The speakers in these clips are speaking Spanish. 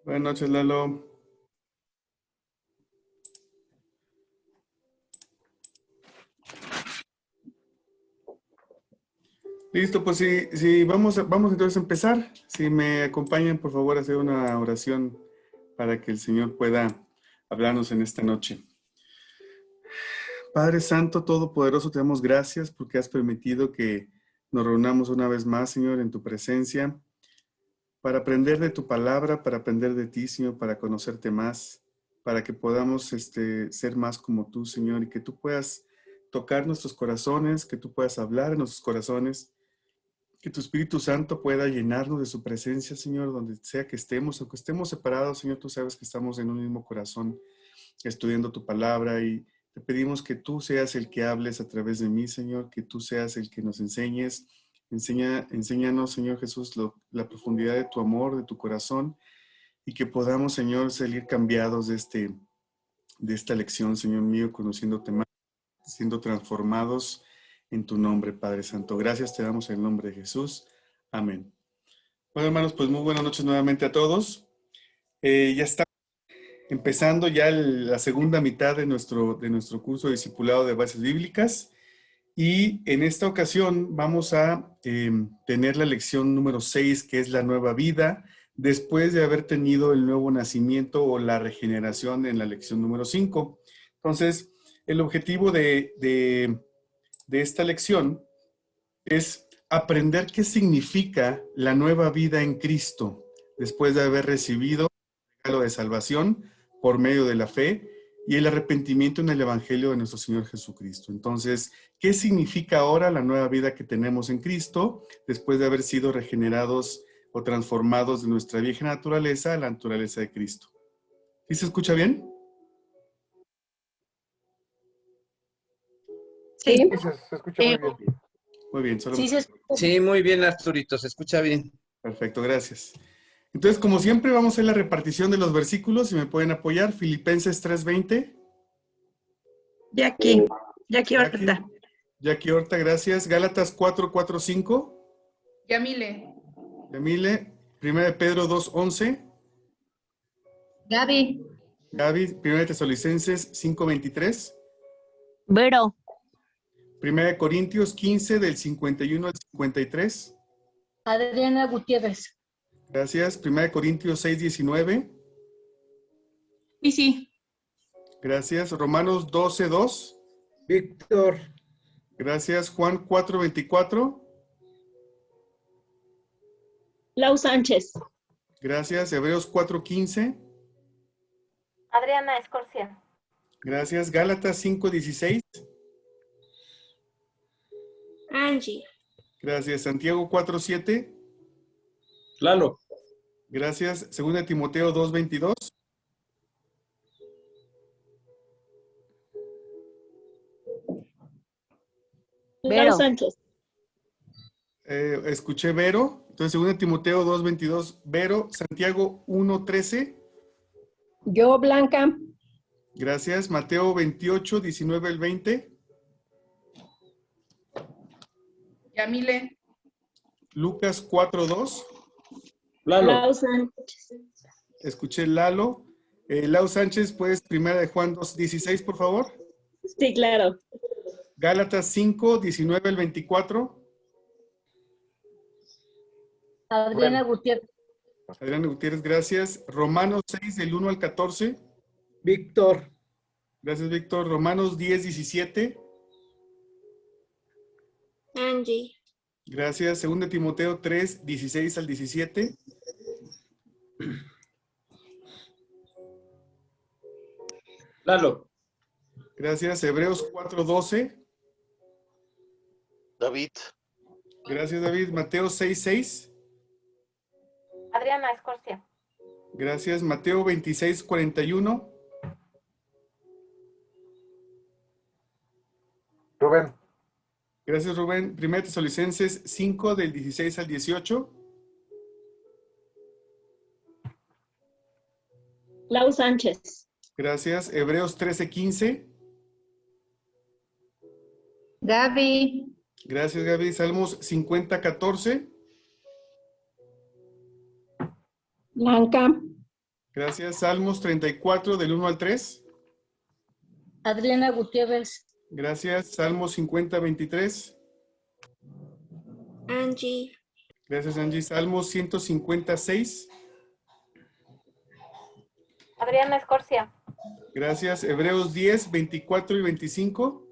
Buenas noches, Lalo. Listo, pues sí, vamos entonces a empezar. Si me acompañan, por favor, a hacer una oración para que el Señor pueda hablarnos en esta noche. Padre Santo, Todopoderoso, te damos gracias porque has permitido que nos reunamos una vez más, Señor, en tu presencia, para aprender de tu palabra, para aprender de ti, Señor, para conocerte más, para que podamos ser más como tú, Señor, y que tú puedas tocar nuestros corazones, que tú puedas hablar en nuestros corazones, que tu Espíritu Santo pueda llenarnos de su presencia, Señor, donde sea que estemos, aunque estemos separados, Señor, tú sabes que estamos en un mismo corazón estudiando tu palabra y te pedimos que tú seas el que hables a través de mí, Señor, que tú seas el que nos enseñes. Enséñanos, Señor Jesús, la profundidad de tu amor, de tu corazón, y que podamos, Señor, salir cambiados de esta lección, Señor mío, conociéndote más, siendo transformados en tu nombre, Padre Santo. Gracias te damos en el nombre de Jesús. Amén. Bueno, hermanos, pues muy buenas noches nuevamente a todos. Ya está empezando ya la segunda mitad de nuestro curso de discipulado de bases bíblicas. Y en esta ocasión vamos a tener la lección número 6, que es la nueva vida, después de haber tenido el nuevo nacimiento o la regeneración en la lección número 5. Entonces, el objetivo de esta lección es aprender qué significa la nueva vida en Cristo, después de haber recibido el regalo de salvación por medio de la fe y el arrepentimiento en el Evangelio de nuestro Señor Jesucristo. Entonces, ¿qué significa ahora la nueva vida que tenemos en Cristo después de haber sido regenerados o transformados de nuestra vieja naturaleza a la naturaleza de Cristo? ¿Sí se escucha bien? Sí, Sí, se escucha muy bien. Muy bien, sí, solamente. Sí, muy bien, Arturito, se escucha bien. Perfecto, gracias. Entonces, como siempre, vamos a hacer la repartición de los versículos, si me pueden apoyar. Filipenses 3:20. Jackie Jackie, Horta. Jackie Horta, gracias. Gálatas 4:4-5. Yamile. Yamile. 1 Pedro 2:11. Gaby. Gaby. 1 Tesalonicenses 5:23. Vero. 1 Corintios 15, del 51 al 53. Adriana Gutiérrez. Gracias. 1 Corintios 6:19. Sí. Gracias. Romanos 12:2. Víctor. Gracias. Juan 4:24. Lau Sánchez. Gracias. Hebreos 4:15. Adriana Escorcia. Gracias. Gálatas 5:16. Angie. Gracias. Santiago 4:7. Lalo. Gracias. 2 Timoteo 2:22. Lau Sánchez. Escuché Vero. Entonces, 2 Timoteo 2:22. Vero. Santiago 1:13. Yo, Blanca. Gracias. Mateo 28:19 al 20. Yamile. Lucas 4:2. Lalo. Lau Sánchez. Escuché Lalo. Lau Sánchez, ¿puedes primera de Juan 2:16, por favor? Sí, claro. Gálatas 5:19 al 24. Adriana Gutiérrez. Adriana Gutiérrez, gracias. Romanos 6, del 1 al 14. Víctor. Gracias, Víctor. Romanos 10:17. Angie. Gracias. 2 Timoteo 3:16 al 17. Lalo. Gracias. Hebreos 4:12. David. Gracias, David. Mateo 6:6. Adriana Escorcia. Gracias. Mateo 26:41. Rubén. Gracias, Rubén. 1 Tesalonicenses 5, del 16 al 18. Lau Sánchez. Gracias. Hebreos 13:15. Gaby. Gracias, Gaby. Salmos 50:14. Blanca. Gracias. Salmos 34 del 1 al 3. Adriana Gutiérrez. Gracias. Salmos 50, 23. Angie. Gracias, Angie. Salmos 156. Adriana Escorcia. Gracias. Hebreos 10, 24 y 25.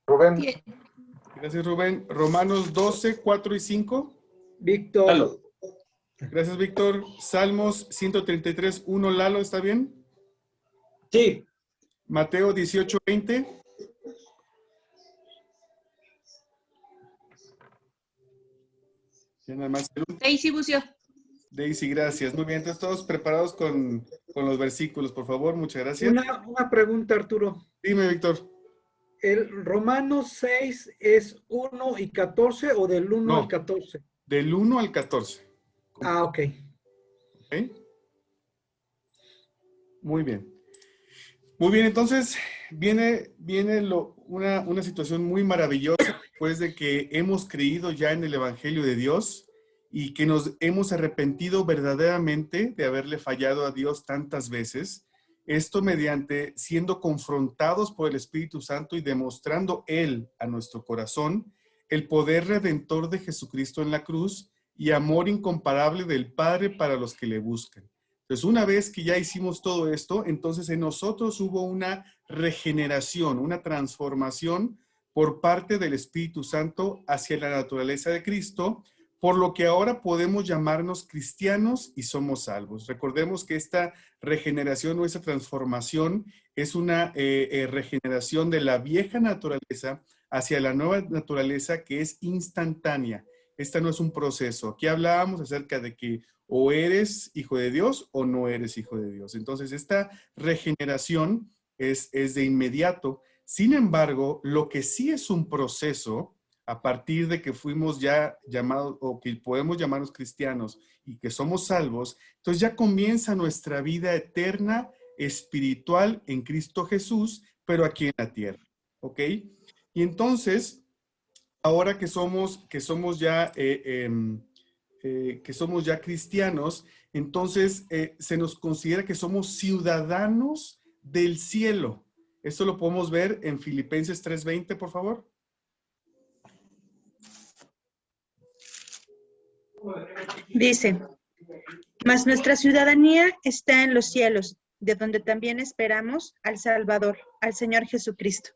Rubén. Bien. Gracias, Rubén. Romanos 12, 4 y 5. Víctor. Lalo. Gracias, Víctor. Salmos 133, 1. Lalo, ¿está bien? Sí. Mateo 18, 20. Ya nada más. Daisy Bucio. Daisy, gracias. Muy bien, entonces todos preparados con los versículos, por favor. Muchas gracias. Una pregunta, Arturo. Dime, Víctor. ¿El Romanos 6 es 1 y 14 o del 1 No. al 14? Del 1 al 14. Ah, ok. ¿Ok? Muy bien. Muy bien, entonces viene una situación muy maravillosa después de que hemos creído ya en el Evangelio de Dios y que nos hemos arrepentido verdaderamente de haberle fallado a Dios tantas veces. Esto mediante siendo confrontados por el Espíritu Santo y demostrando Él a nuestro corazón el poder redentor de Jesucristo en la cruz y amor incomparable del Padre para los que le buscan. Entonces, una vez que ya hicimos todo esto, entonces en nosotros hubo una regeneración, una transformación por parte del Espíritu Santo hacia la naturaleza de Cristo, por lo que ahora podemos llamarnos cristianos y somos salvos. Recordemos que esta regeneración o esa transformación es una regeneración de la vieja naturaleza hacia la nueva naturaleza que es instantánea. Esta no es un proceso. Aquí hablábamos acerca de que o eres hijo de Dios o no eres hijo de Dios. Entonces, esta regeneración es de inmediato. Sin embargo, lo que sí es un proceso, a partir de que fuimos ya llamados o que podemos llamarnos cristianos y que somos salvos, entonces ya comienza nuestra vida eterna espiritual en Cristo Jesús, pero aquí en la tierra. ¿Ok? Y entonces, ahora que somos ya cristianos, entonces se nos considera que somos ciudadanos del cielo. Esto lo podemos ver en Filipenses 3:20, por favor. Dice, mas nuestra ciudadanía está en los cielos, de donde también esperamos al Salvador, al Señor Jesucristo.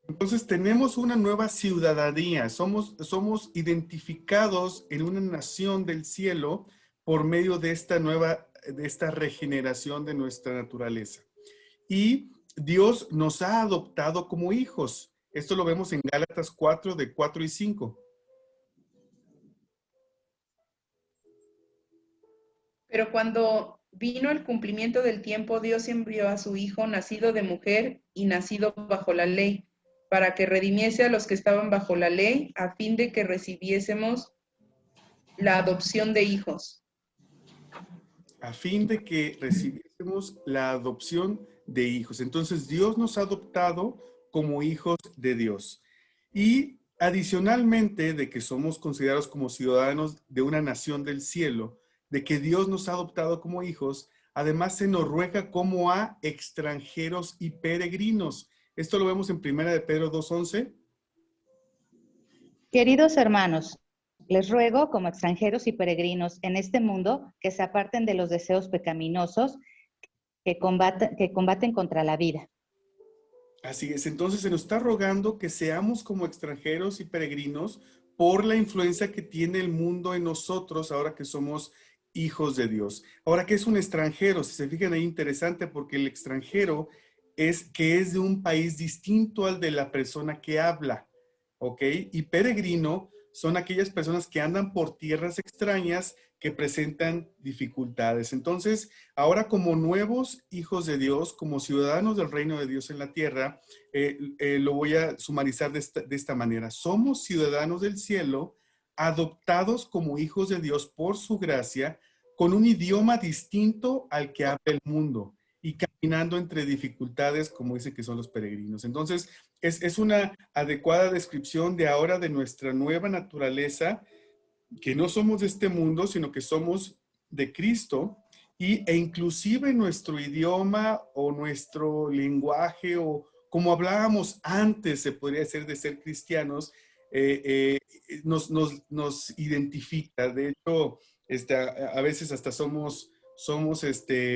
Entonces tenemos una nueva ciudadanía, somos identificados en una nación del cielo por medio de esta regeneración de nuestra naturaleza. Y Dios nos ha adoptado como hijos. Esto lo vemos en Gálatas 4, de 4 y 5. Pero cuando vino el cumplimiento del tiempo, Dios envió a su Hijo, nacido de mujer y nacido bajo la ley, para que redimiese a los que estaban bajo la ley, a fin de que recibiésemos la adopción de hijos. A fin de que recibiésemos la adopción de hijos. Entonces Dios nos ha adoptado como hijos de Dios. Y adicionalmente de que somos considerados como ciudadanos de una nación del cielo, de que Dios nos ha adoptado como hijos, además se nos ruega como a extranjeros y peregrinos. Esto lo vemos en 1 de Pedro 2:11. Queridos hermanos, les ruego como extranjeros y peregrinos en este mundo que se aparten de los deseos pecaminosos que combaten contra la vida. Así es, entonces se nos está rogando que seamos como extranjeros y peregrinos por la influencia que tiene el mundo en nosotros ahora que somos hijos de Dios. Ahora, ¿qué es un extranjero? Si se fijan ahí, interesante, porque el extranjero es de un país distinto al de la persona que habla, ¿ok? Y peregrino son aquellas personas que andan por tierras extrañas que presentan dificultades. Entonces, ahora como nuevos hijos de Dios, como ciudadanos del reino de Dios en la tierra, lo voy a sumarizar de esta manera. Somos ciudadanos del cielo, adoptados como hijos de Dios por su gracia, con un idioma distinto al que habla el mundo y caminando entre dificultades, como dice que son los peregrinos. Entonces, es una adecuada descripción de ahora de nuestra nueva naturaleza que no somos de este mundo, sino que somos de Cristo, e inclusive nuestro idioma o nuestro lenguaje o como hablábamos antes, se podría decir, de ser cristianos, nos identifica. De hecho, a veces hasta somos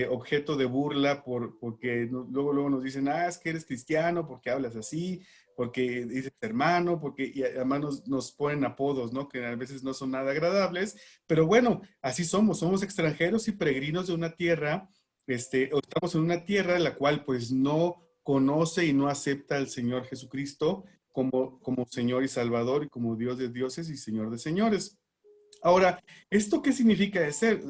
objeto de burla porque luego nos dicen, es que eres cristiano, porque hablas así, porque dices hermano, y además nos ponen apodos, ¿no? Que a veces no son nada agradables, pero bueno, así somos extranjeros y peregrinos de una tierra, o estamos en una tierra en la cual pues no conoce y no acepta al Señor Jesucristo como Señor y Salvador y como Dios de dioses y Señor de señores. Ahora, ¿esto qué significa de ser?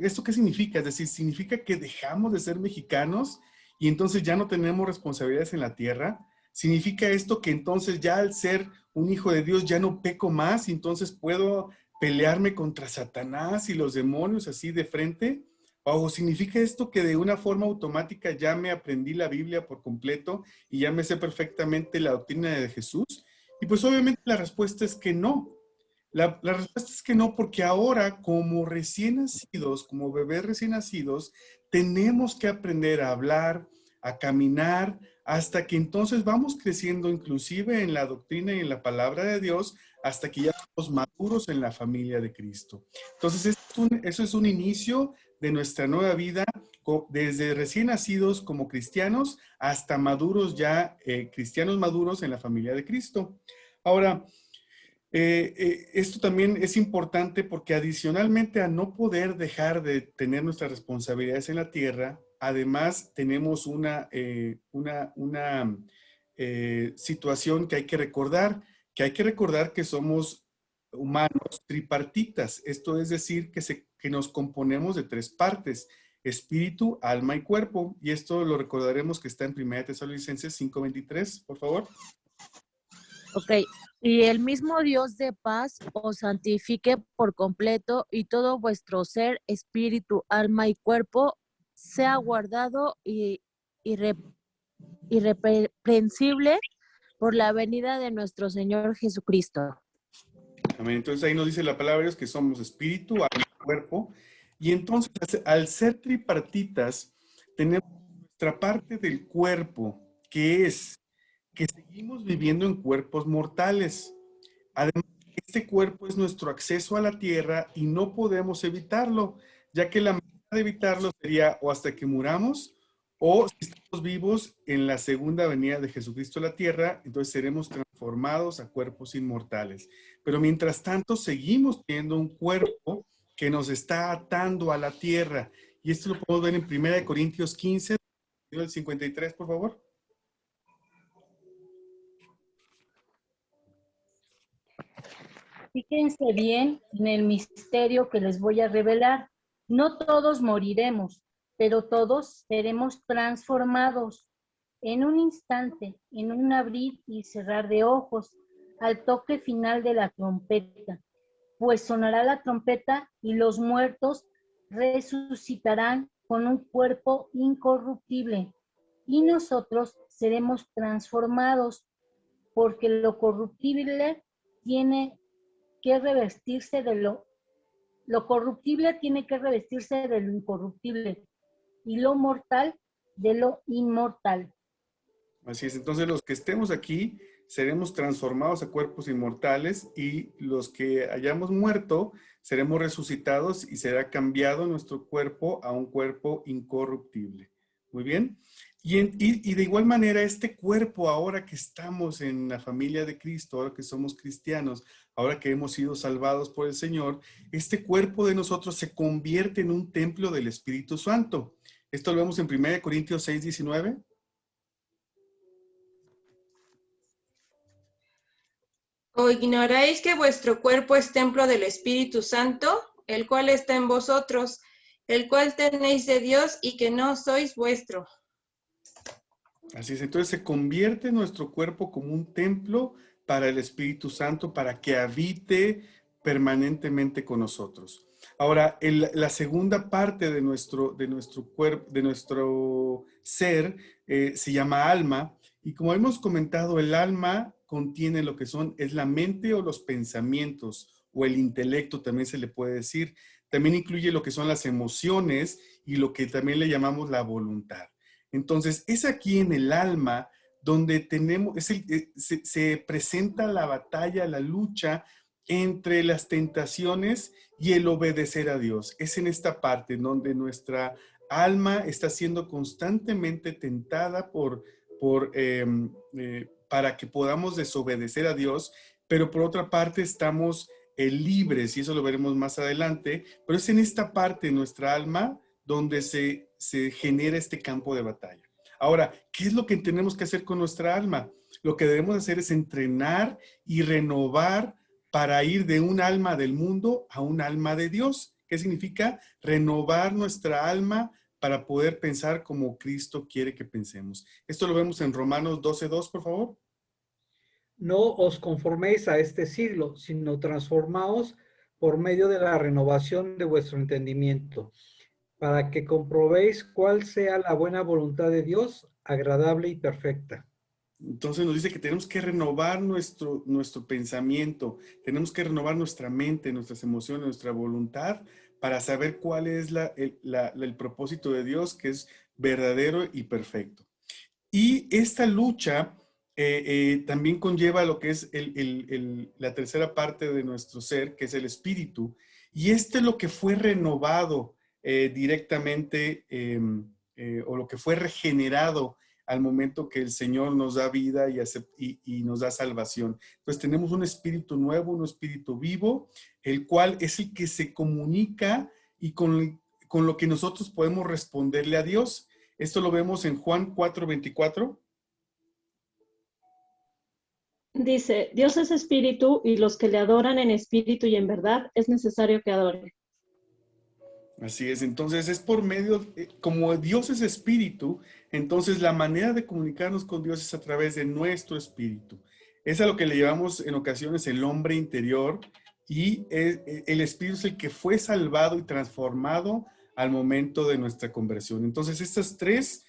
¿Esto qué significa? Es decir, ¿significa que dejamos de ser mexicanos y entonces ya no tenemos responsabilidades en la tierra? ¿Significa esto que entonces ya al ser un hijo de Dios ya no peco más y entonces puedo pelearme contra Satanás y los demonios así de frente? ¿O significa esto que de una forma automática ya me aprendí la Biblia por completo y ya me sé perfectamente la doctrina de Jesús? Y pues obviamente la respuesta es que no. La respuesta es que no, porque ahora como recién nacidos, como bebés recién nacidos, tenemos que aprender a hablar, a caminar, hasta que entonces vamos creciendo inclusive en la doctrina y en la palabra de Dios, hasta que ya somos maduros en la familia de Cristo. Entonces, eso es un inicio de nuestra nueva vida, desde recién nacidos como cristianos hasta maduros ya, cristianos maduros en la familia de Cristo. Ahora, esto también es importante porque adicionalmente a no poder dejar de tener nuestras responsabilidades en la tierra, además tenemos una situación que hay que recordar que somos humanos tripartitas. Esto es decir, que nos componemos de tres partes: espíritu, alma y cuerpo. Y esto lo recordaremos que está en 1 Tesalonicenses 5:23, por favor. Ok, y el mismo Dios de paz os santifique por completo y todo vuestro ser, espíritu, alma y cuerpo sea guardado y irreprensible por la venida de nuestro Señor Jesucristo. Amén. Entonces ahí nos dice la palabra de Dios que somos espíritu, alma y cuerpo. Y entonces al ser tripartitas, tenemos nuestra parte del cuerpo, que seguimos viviendo en cuerpos mortales. Además, este cuerpo es nuestro acceso a la tierra y no podemos evitarlo, ya que la manera de evitarlo sería o hasta que muramos o si estamos vivos en la segunda venida de Jesucristo a la tierra, entonces seremos transformados a cuerpos inmortales. Pero mientras tanto seguimos teniendo un cuerpo que nos está atando a la tierra. Y esto lo podemos ver en 1 Corintios 15, el 53, por favor. Fíjense bien en el misterio que les voy a revelar. No todos moriremos, pero todos seremos transformados en un instante, en un abrir y cerrar de ojos, al toque final de la trompeta. Pues sonará la trompeta y los muertos resucitarán con un cuerpo incorruptible y nosotros seremos transformados, porque lo corruptible tiene que revestirse de lo corruptible tiene que revestirse de lo incorruptible y lo mortal de lo inmortal. Así es, entonces los que estemos aquí seremos transformados a cuerpos inmortales y los que hayamos muerto seremos resucitados y será cambiado nuestro cuerpo a un cuerpo incorruptible. Muy bien. Y de igual manera, este cuerpo, ahora que estamos en la familia de Cristo, ahora que somos cristianos, ahora que hemos sido salvados por el Señor, este cuerpo de nosotros se convierte en un templo del Espíritu Santo. Esto lo vemos en 1 Corintios 6:19. ¿O ignoráis que vuestro cuerpo es templo del Espíritu Santo, el cual está en vosotros, el cual tenéis de Dios y que no sois vuestro? Así es, entonces se convierte nuestro cuerpo como un templo para el Espíritu Santo, para que habite permanentemente con nosotros. Ahora, la segunda parte de nuestro cuerpo, de nuestro ser, se llama alma, y como hemos comentado, el alma contiene lo que es la mente o los pensamientos o el intelecto también se le puede decir. También incluye lo que son las emociones y lo que también le llamamos la voluntad. Entonces, es aquí en el alma donde tenemos, se presenta la batalla, la lucha entre las tentaciones y el obedecer a Dios. Es en esta parte donde nuestra alma está siendo constantemente tentada para que podamos desobedecer a Dios, pero por otra parte estamos libres, y eso lo veremos más adelante, pero es en esta parte de nuestra alma donde se genera este campo de batalla. Ahora, ¿qué es lo que tenemos que hacer con nuestra alma? Lo que debemos hacer es entrenar y renovar para ir de un alma del mundo a un alma de Dios. ¿Qué significa? Renovar nuestra alma para poder pensar como Cristo quiere que pensemos. Esto lo vemos en Romanos 12:2, por favor. No os conforméis a este siglo, sino transformaos por medio de la renovación de vuestro entendimiento, para que comprobéis cuál sea la buena voluntad de Dios, agradable y perfecta. Entonces nos dice que tenemos que renovar nuestro pensamiento, tenemos que renovar nuestra mente, nuestras emociones, nuestra voluntad, para saber cuál es el propósito de Dios, que es verdadero y perfecto. Y esta lucha también conlleva lo que es la tercera parte de nuestro ser, que es el espíritu. Y es lo que fue renovado directamente o lo que fue regenerado al momento que el Señor nos da vida y nos da salvación. Entonces tenemos un espíritu nuevo, un espíritu vivo, el cual es el que se comunica y con lo que nosotros podemos responderle a Dios. Esto lo vemos en Juan 4:24. Dice, Dios es espíritu y los que le adoran en espíritu y en verdad es necesario que adoren. Así es, entonces es por medio, como Dios es espíritu, entonces la manera de comunicarnos con Dios es a través de nuestro espíritu. Es a lo que le llamamos en ocasiones el hombre interior, y el espíritu es el que fue salvado y transformado al momento de nuestra conversión. Entonces estas tres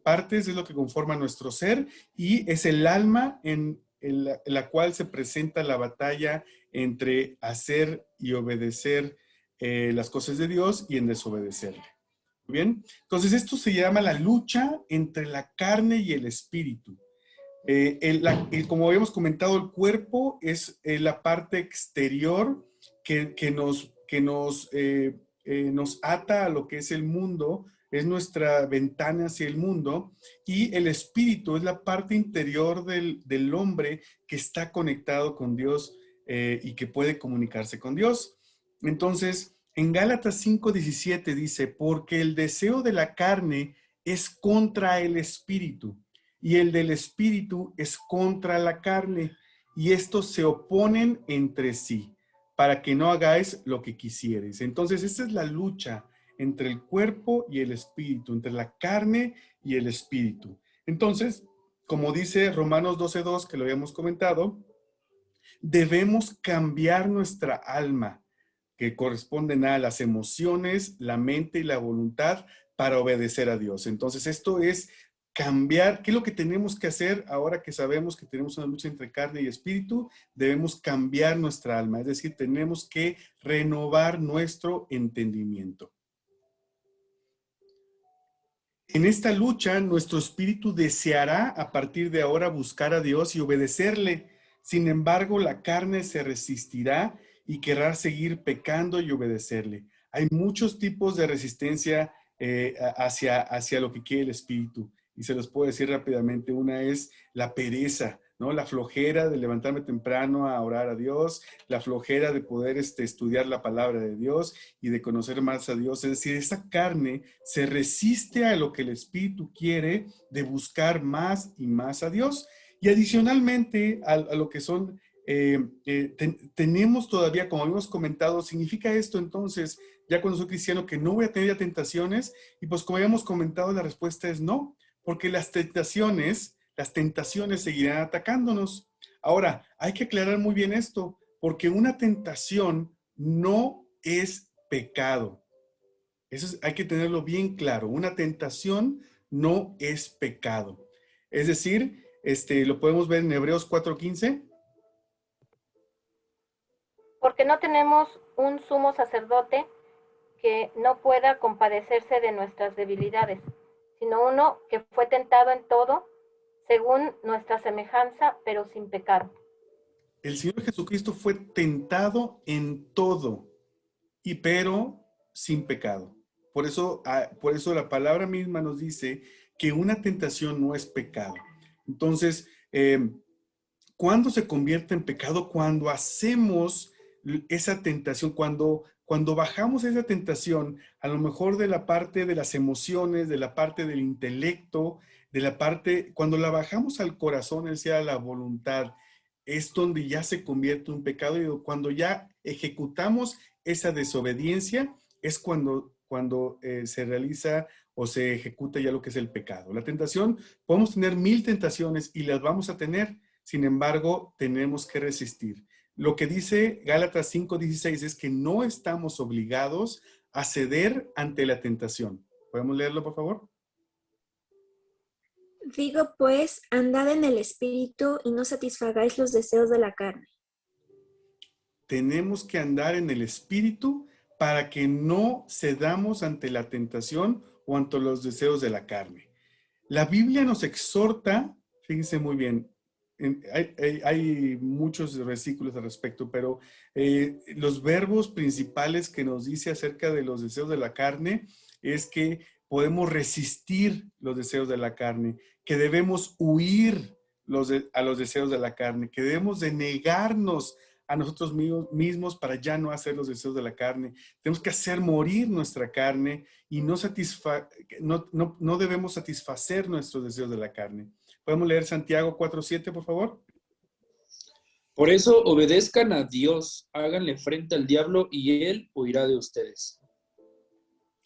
partes es lo que conforma nuestro ser, y es el alma en la cual se presenta la batalla entre hacer y obedecer las cosas de Dios y en desobedecerle. ¿Muy bien? Entonces esto se llama la lucha entre la carne y el espíritu. Como habíamos comentado, el cuerpo es la parte exterior que nos ata a lo que es el mundo, es nuestra ventana hacia el mundo, y el espíritu es la parte interior del hombre que está conectado con Dios y que puede comunicarse con Dios. Entonces, en Gálatas 5:17 dice, porque el deseo de la carne es contra el espíritu, y el del espíritu es contra la carne, y estos se oponen entre sí, para que no hagáis lo que quisierais. Entonces, esta es la lucha entre el cuerpo y el espíritu, entre la carne y el espíritu. Entonces, como dice Romanos 12:2, que lo habíamos comentado, debemos cambiar nuestra alma, que corresponden a las emociones, la mente y la voluntad, para obedecer a Dios. Entonces, esto es cambiar. ¿Qué es lo que tenemos que hacer ahora que sabemos que tenemos una lucha entre carne y espíritu? Debemos cambiar nuestra alma, es decir, tenemos que renovar nuestro entendimiento. En esta lucha, nuestro espíritu deseará a partir de ahora buscar a Dios y obedecerle. Sin embargo, la carne se resistirá y querrá seguir pecando y obedecerle. Hay muchos tipos de resistencia hacia lo que quiere el espíritu, y se los puedo decir rápidamente. Una es la pereza, ¿no? La flojera de levantarme temprano a orar a Dios, la flojera de poder estudiar la palabra de Dios y de conocer más a Dios. Es decir, esa carne se resiste a lo que el espíritu quiere, de buscar más y más a Dios. Y adicionalmente a lo que son, tenemos todavía, como habíamos comentado, significa esto entonces, ya cuando soy cristiano, que no voy a tener ya tentaciones. Y pues como habíamos comentado, la respuesta es no, porque las tentaciones seguirán atacándonos. Ahora, hay que aclarar muy bien esto, porque una tentación no es pecado. Hay que tenerlo bien claro. Una tentación no es pecado. Es decir, lo podemos ver en Hebreos 4:15. Porque no tenemos un sumo sacerdote que no pueda compadecerse de nuestras debilidades, sino uno que fue tentado en todo, según nuestra semejanza, pero sin pecado. El Señor Jesucristo fue tentado en todo, pero sin pecado. Por eso la palabra misma nos dice que una tentación no es pecado. Entonces, ¿cuándo se convierte en pecado? Cuando hacemos esa tentación, cuando bajamos esa tentación, a lo mejor de la parte de las emociones, de la parte del intelecto, de la parte, cuando la bajamos al corazón, es decir, a la voluntad, es donde ya se convierte en un pecado, y cuando ya ejecutamos esa desobediencia, es cuando se realiza o se ejecuta ya lo que es el pecado. La tentación, podemos tener 1000 tentaciones y las vamos a tener, sin embargo, tenemos que resistir. Lo que dice Gálatas 5:16 es que no estamos obligados a ceder ante la tentación. ¿Podemos leerlo, por favor? Digo pues, andad en el Espíritu y no satisfagáis los deseos de la carne. Tenemos que andar en el Espíritu para que no cedamos ante la tentación o ante los deseos de la carne. La Biblia nos exhorta, fíjense muy bien, hay muchos versículos al respecto, pero los verbos principales que nos dice acerca de los deseos de la carne es que podemos resistir los deseos de la carne, que debemos huir a los deseos de la carne, que debemos de negarnos a nosotros mismos para ya no hacer los deseos de la carne. Tenemos que hacer morir nuestra carne y no debemos satisfacer nuestros deseos de la carne. ¿Podemos leer Santiago 4:7, por favor? Por eso obedezcan a Dios, háganle frente al diablo y él huirá de ustedes.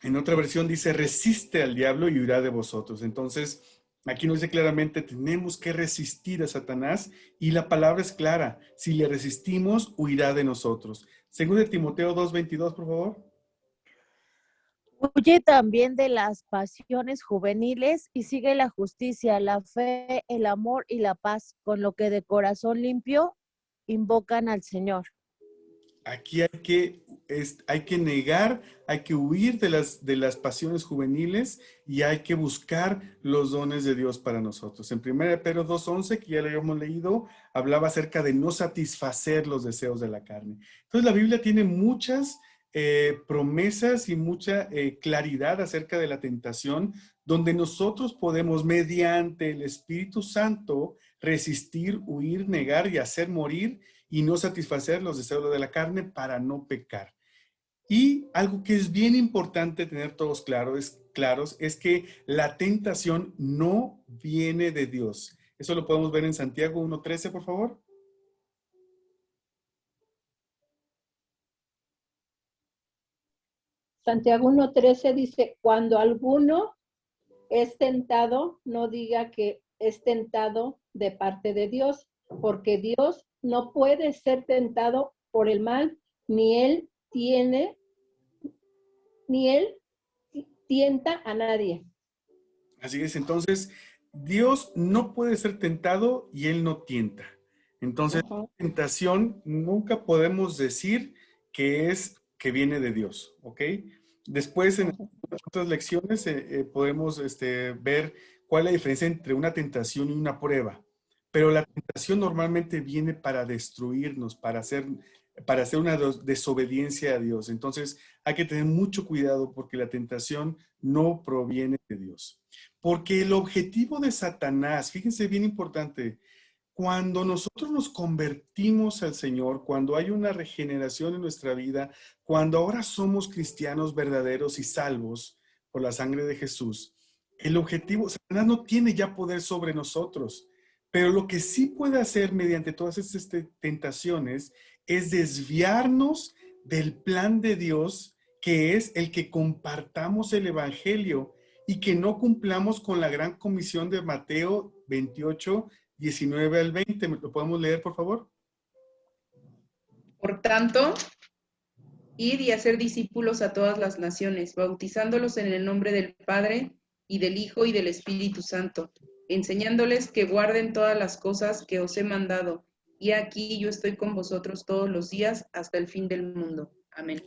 En otra versión dice, resiste al diablo y huirá de vosotros. Entonces, aquí nos dice claramente, tenemos que resistir a Satanás y la palabra es clara. Si le resistimos, huirá de nosotros. Segundo de Timoteo 2:22, por favor. Huye también de las pasiones juveniles y sigue la justicia, la fe, el amor y la paz, con lo que de corazón limpio invocan al Señor. Aquí hay que negar, hay que huir de las pasiones juveniles y hay que buscar los dones de Dios para nosotros. En 1 Pedro 2:11, que ya lo habíamos leído, hablaba acerca de no satisfacer los deseos de la carne. Entonces la Biblia tiene muchas promesas y mucha claridad acerca de la tentación, donde nosotros podemos, mediante el Espíritu Santo, resistir, huir, negar y hacer morir y no satisfacer los deseos de la carne para no pecar. Y algo que es bien importante tener todos claros es que la tentación no viene de Dios. Eso lo podemos ver en Santiago 1:13, por favor. Santiago 1:13 dice, cuando alguno es tentado, no diga que es tentado de parte de Dios, porque Dios no puede ser tentado por el mal, ni él tienta a nadie. Así es, entonces, Dios no puede ser tentado y Él no tienta. Entonces, tentación nunca podemos decir que viene de Dios, ¿ok? Después, en otras lecciones, podemos ver cuál es la diferencia entre una tentación y una prueba. Pero la tentación normalmente viene para destruirnos, para hacer una desobediencia a Dios. Entonces, hay que tener mucho cuidado porque la tentación no proviene de Dios. Porque el objetivo de Satanás, fíjense bien importante, cuando nosotros nos convertimos al Señor, cuando hay una regeneración en nuestra vida, cuando ahora somos cristianos verdaderos y salvos por la sangre de Jesús, el objetivo, Satanás no tiene ya poder sobre nosotros, pero lo que sí puede hacer mediante todas estas tentaciones es desviarnos del plan de Dios, que es el que compartamos el Evangelio y que no cumplamos con la gran comisión de Mateo 28:19 al 20. ¿Lo podemos leer, por favor? Por tanto, id y hacer discípulos a todas las naciones, bautizándolos en el nombre del Padre y del Hijo y del Espíritu Santo, enseñándoles que guarden todas las cosas que os he mandado. y aquí yo estoy con vosotros todos los días hasta el fin del mundo. Amén.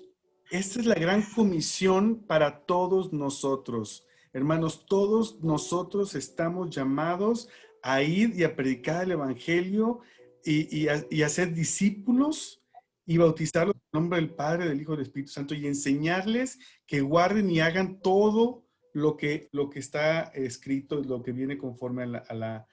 Esta es la gran comisión para todos nosotros. Hermanos, todos nosotros estamos llamados a ir y a predicar el Evangelio y a ser discípulos y bautizarlos en el nombre del Padre, del Hijo y del Espíritu Santo y enseñarles que guarden y hagan todo lo que está escrito, lo que viene conforme a la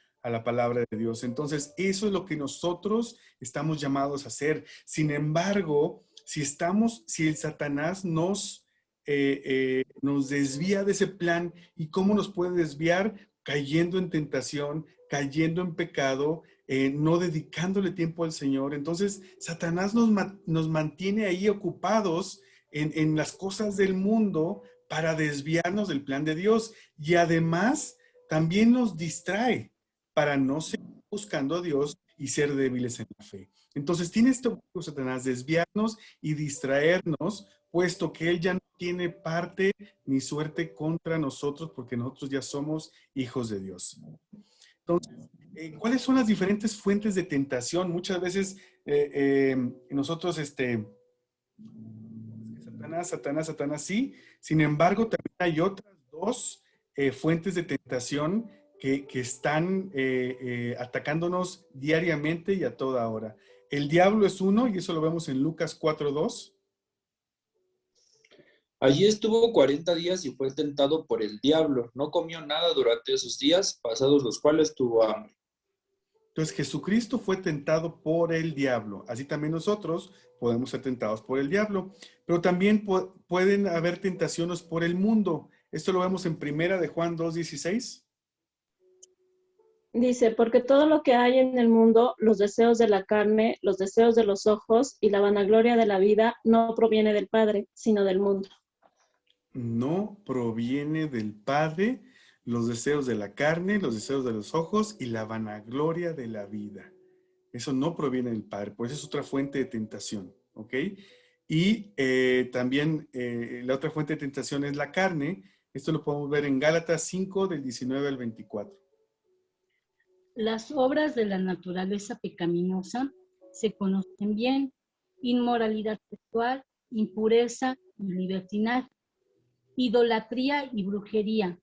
palabra de Dios. Entonces, eso es lo que nosotros estamos llamados a hacer. Sin embargo, si el Satanás nos desvía de ese plan, ¿y cómo nos puede desviar? Cayendo en tentación, cayendo en pecado, no dedicándole tiempo al Señor. Entonces, Satanás nos mantiene ahí ocupados en las cosas del mundo para desviarnos del plan de Dios. Y además, también nos distrae para no seguir buscando a Dios y ser débiles en la fe. Entonces, tiene este objetivo Satanás, desviarnos y distraernos, puesto que él ya no tiene parte ni suerte contra nosotros, porque nosotros ya somos hijos de Dios. Entonces, ¿cuáles son las diferentes fuentes de tentación? Muchas veces nosotros, Satanás, sí. Sin embargo, también hay otras dos fuentes de tentación que están atacándonos diariamente y a toda hora. El diablo es uno, y eso lo vemos en Lucas 4:2. Allí estuvo 40 días y fue tentado por el diablo. No comió nada durante esos días, pasados los cuales tuvo hambre. Entonces, Jesucristo fue tentado por el diablo. Así también nosotros podemos ser tentados por el diablo. Pero también pueden haber tentaciones por el mundo. Esto lo vemos en Primera de Juan 2:16. Dice, porque todo lo que hay en el mundo, los deseos de la carne, los deseos de los ojos y la vanagloria de la vida, no proviene del Padre, sino del mundo. No proviene del Padre, los deseos de la carne, los deseos de los ojos y la vanagloria de la vida. Eso no proviene del Padre, pues es otra fuente de tentación, ¿ok? Y también la otra fuente de tentación es la carne. Esto lo podemos ver en Gálatas 5, del 19 al 24. Las obras de la naturaleza pecaminosa se conocen bien: inmoralidad sexual, impureza y libertinaje, idolatría y brujería,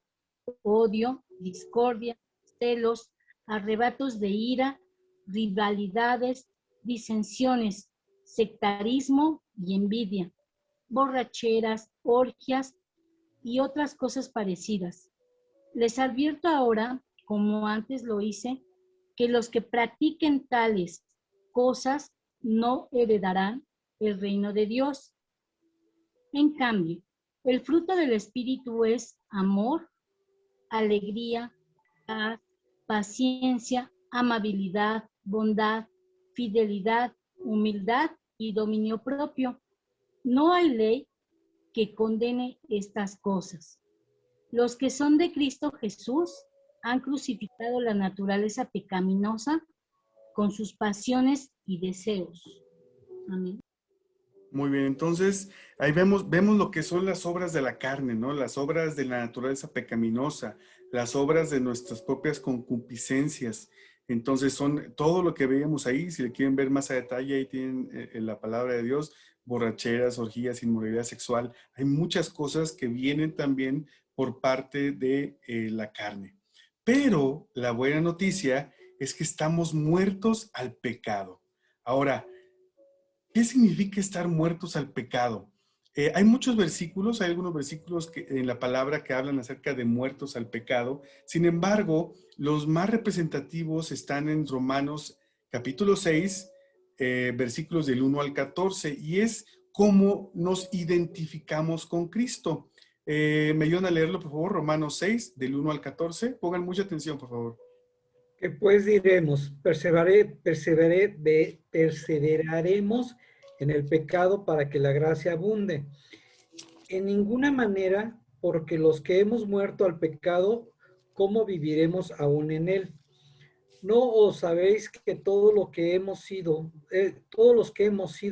odio, discordia, celos, arrebatos de ira, rivalidades, disensiones, sectarismo y envidia, borracheras, orgias y otras cosas parecidas. Les advierto ahora, como antes lo hice, que los que practiquen tales cosas no heredarán el reino de Dios. En cambio, el fruto del Espíritu es amor, alegría, paz, paciencia, amabilidad, bondad, fidelidad, humildad y dominio propio. No hay ley que condene estas cosas. Los que son de Cristo Jesús han crucificado la naturaleza pecaminosa con sus pasiones y deseos. Amén. Muy bien, entonces ahí vemos lo que son las obras de la carne, ¿no? Las obras de la naturaleza pecaminosa, las obras de nuestras propias concupiscencias. Entonces son todo lo que veíamos ahí. Si le quieren ver más a detalle, ahí tienen la palabra de Dios: borracheras, orgías, inmoralidad sexual. Hay muchas cosas que vienen también por parte de la carne. Pero la buena noticia es que estamos muertos al pecado. Ahora, ¿qué significa estar muertos al pecado? Hay muchos versículos, hay algunos versículos en la palabra que hablan acerca de muertos al pecado. Sin embargo, los más representativos están en Romanos capítulo 6, versículos del 1 al 14, y es cómo nos identificamos con Cristo. ¿Me ayudan a leerlo, por favor? Romanos 6, del 1 al 14. Pongan mucha atención, por favor. Que pues diremos, perseveraremos en el pecado para que la gracia abunde. En ninguna manera, porque los que hemos muerto al pecado, ¿cómo viviremos aún en él? ¿No os sabéis que todos los que hemos sido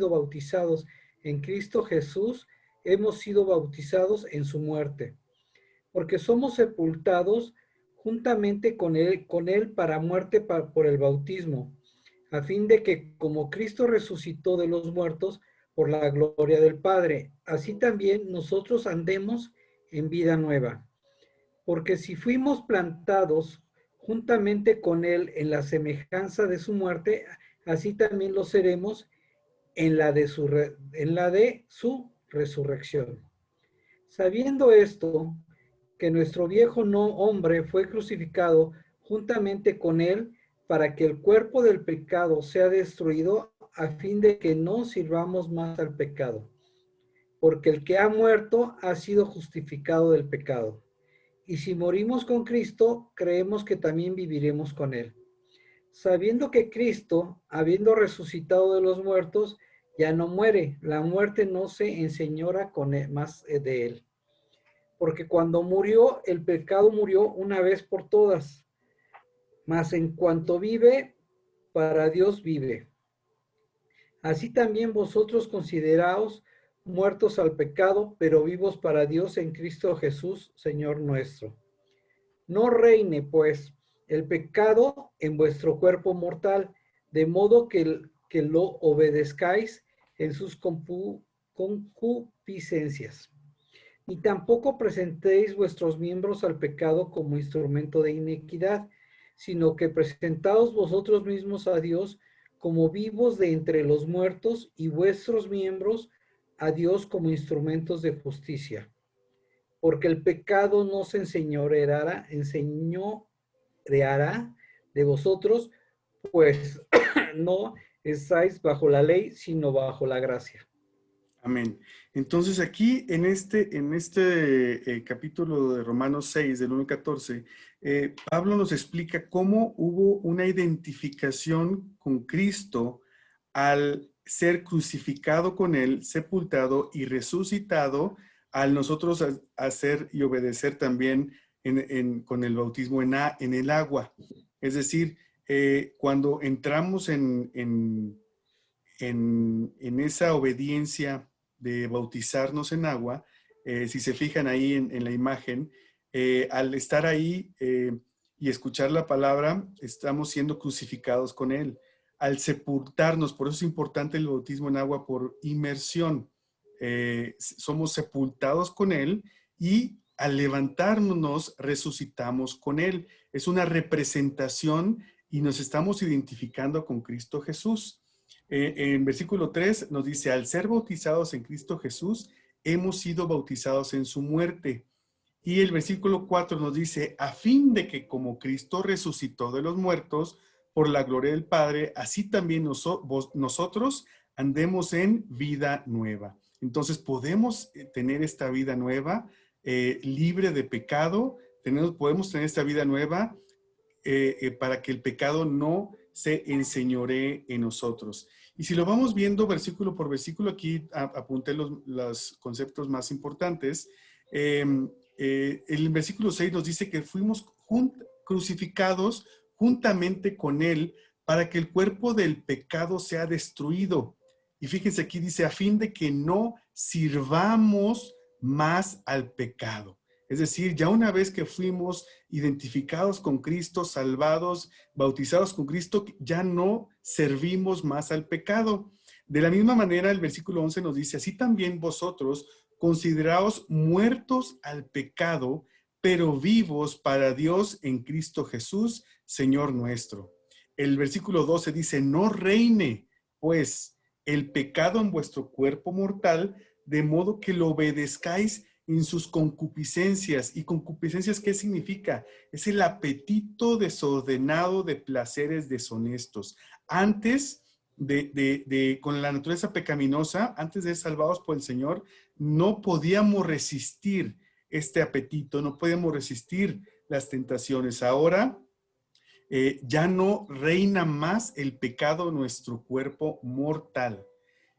bautizados en Cristo Jesús, hemos sido bautizados en su muerte? Porque somos sepultados juntamente con él para muerte por el bautismo, a fin de que como Cristo resucitó de los muertos por la gloria del Padre, así también nosotros andemos en vida nueva. Porque si fuimos plantados juntamente con Él en la semejanza de su muerte, así también lo seremos en la de su resurrección. Sabiendo esto, que nuestro viejo hombre fue crucificado juntamente con Él para que el cuerpo del pecado sea destruido, a fin de que no sirvamos más al pecado. Porque el que ha muerto ha sido justificado del pecado. Y si morimos con Cristo, creemos que también viviremos con Él. Sabiendo que Cristo, habiendo resucitado de los muertos, ya no muere, la muerte no se enseñora con él, más de Él. Porque cuando murió, el pecado murió una vez por todas. Mas en cuanto vive, para Dios vive. Así también vosotros consideraos muertos al pecado, pero vivos para Dios en Cristo Jesús, Señor nuestro. No reine, pues, el pecado en vuestro cuerpo mortal, de modo que lo obedezcáis en sus concupiscencias. Ni tampoco presentéis vuestros miembros al pecado como instrumento de iniquidad, sino que presentaos vosotros mismos a Dios como vivos de entre los muertos y vuestros miembros a Dios como instrumentos de justicia. Porque el pecado no se enseñoreará de vosotros, pues no estáis bajo la ley, sino bajo la gracia. Amén. Entonces aquí en este capítulo de Romanos 6, del 1 al 14, Pablo nos explica cómo hubo una identificación con Cristo al ser crucificado con Él, sepultado y resucitado, al nosotros hacer y obedecer también con el bautismo en el agua. Es decir, cuando entramos en esa obediencia de bautizarnos en agua, si se fijan ahí en la imagen, al estar ahí y escuchar la palabra, estamos siendo crucificados con Él. Al sepultarnos, por eso es importante el bautismo en agua por inmersión. Somos sepultados con Él y al levantarnos resucitamos con Él. Es una representación y nos estamos identificando con Cristo Jesús. En versículo 3 nos dice, al ser bautizados en Cristo Jesús, hemos sido bautizados en su muerte. Y el versículo 4 nos dice, a fin de que como Cristo resucitó de los muertos por la gloria del Padre, así también nosotros andemos en vida nueva. Entonces podemos tener esta vida nueva libre de pecado, podemos tener esta vida nueva para que el pecado no se enseñoree en nosotros. Y si lo vamos viendo versículo por versículo, aquí apunté los conceptos más importantes. El versículo 6 nos dice que fuimos crucificados juntamente con Él para que el cuerpo del pecado sea destruido. Y fíjense aquí dice, a fin de que no sirvamos más al pecado. Es decir, ya una vez que fuimos identificados con Cristo, salvados, bautizados con Cristo, ya no servimos más al pecado. De la misma manera, el versículo 11 nos dice, así también vosotros consideraos muertos al pecado, pero vivos para Dios en Cristo Jesús, Señor nuestro. El versículo 12 dice, no reine, pues, el pecado en vuestro cuerpo mortal, de modo que lo obedezcáis en sus concupiscencias. ¿Y concupiscencias qué significa? Es el apetito desordenado de placeres deshonestos. Antes con la naturaleza pecaminosa, antes de ser salvados por el Señor, no podíamos resistir este apetito, no podíamos resistir las tentaciones. Ahora ya no reina más el pecado en nuestro cuerpo mortal.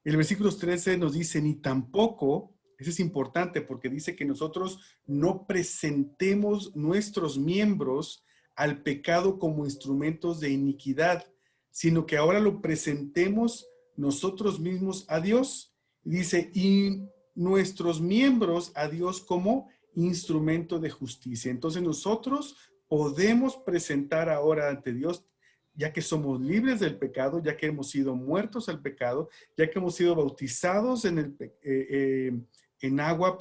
El versículo 13 nos dice, ni tampoco, eso es importante porque dice que nosotros no presentemos nuestros miembros al pecado como instrumentos de iniquidad, sino que ahora lo presentemos nosotros mismos a Dios. Dice, y nuestros miembros a Dios como instrumento de justicia. Entonces nosotros podemos presentar ahora ante Dios ya que somos libres del pecado, ya que hemos sido muertos al pecado, ya que hemos sido bautizados en agua